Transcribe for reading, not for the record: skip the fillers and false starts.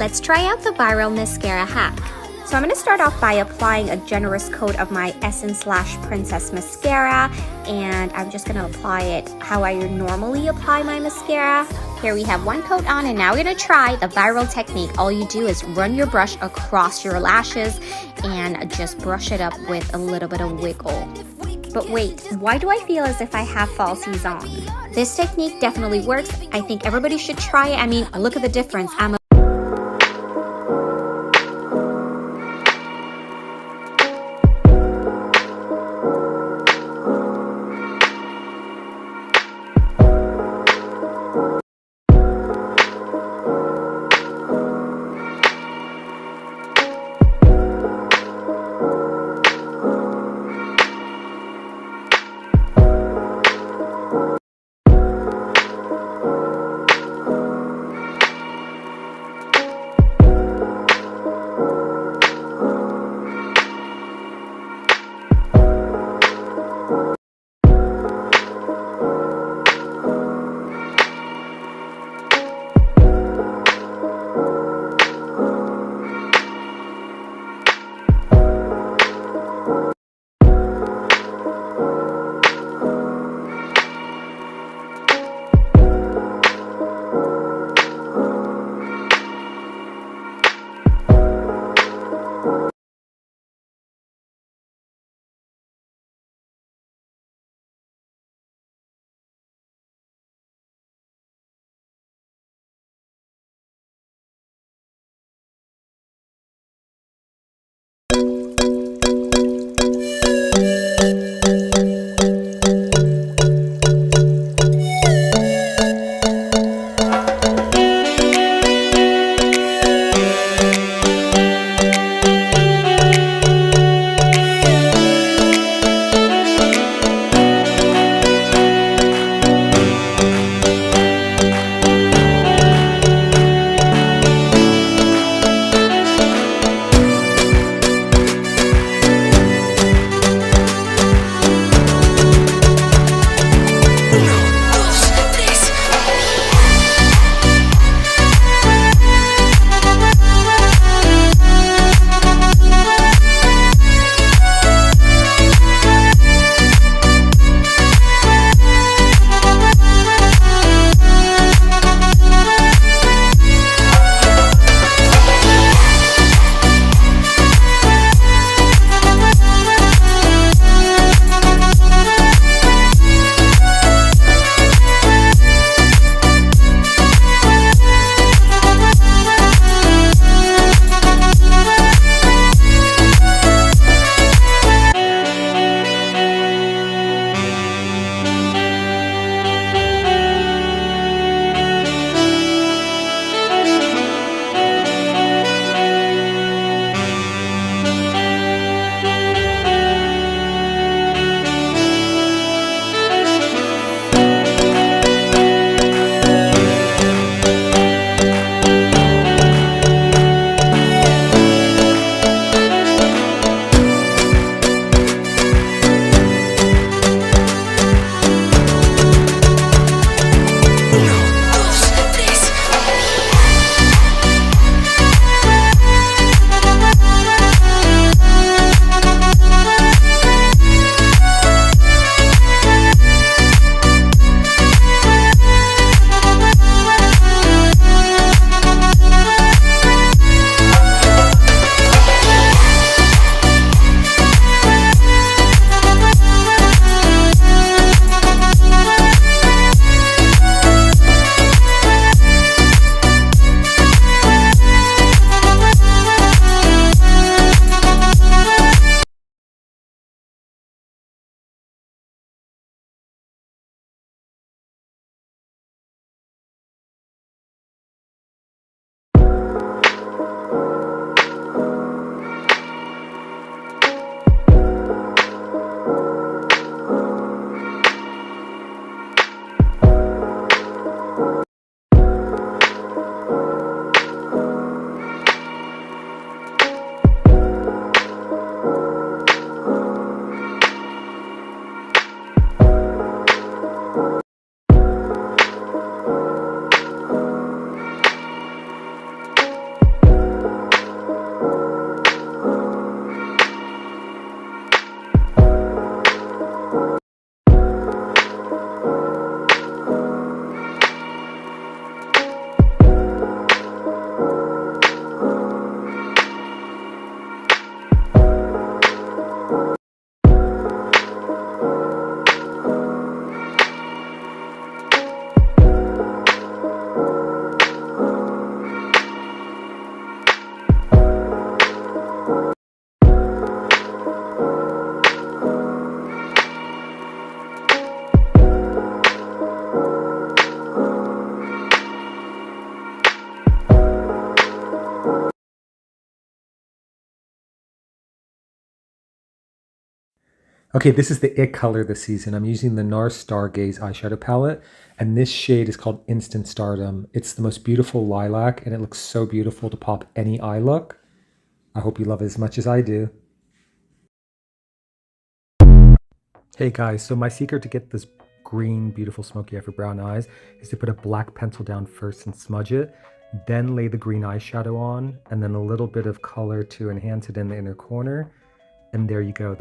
let's try out the viral mascara hack. So I'm going to start off by applying a generous coat of my Essence Lash Princess Mascara, and I'm just going to apply it how I normally apply my mascara. Here we have one coat on, and now we're going to try the viral technique. All you do is run your brush across your lashes and just brush it up with a little bit of wiggle. But wait, why do I feel as if I have falsies on? This technique definitely works. I think everybody should try it. I mean, look at the difference. Okay, this is the it color this season. I'm using the NARS Stargaze eyeshadow palette, and this shade is called Instant Stardom. It's the most beautiful lilac, and it looks so beautiful to pop any eye look. I hope you love it as much as I do. Hey guys, so my secret to get this green, beautiful smoky eye for brown eyes is to put a black pencil down first and smudge it, then lay the green eyeshadow on, and then a little bit of color to enhance it in the inner corner. And there you go.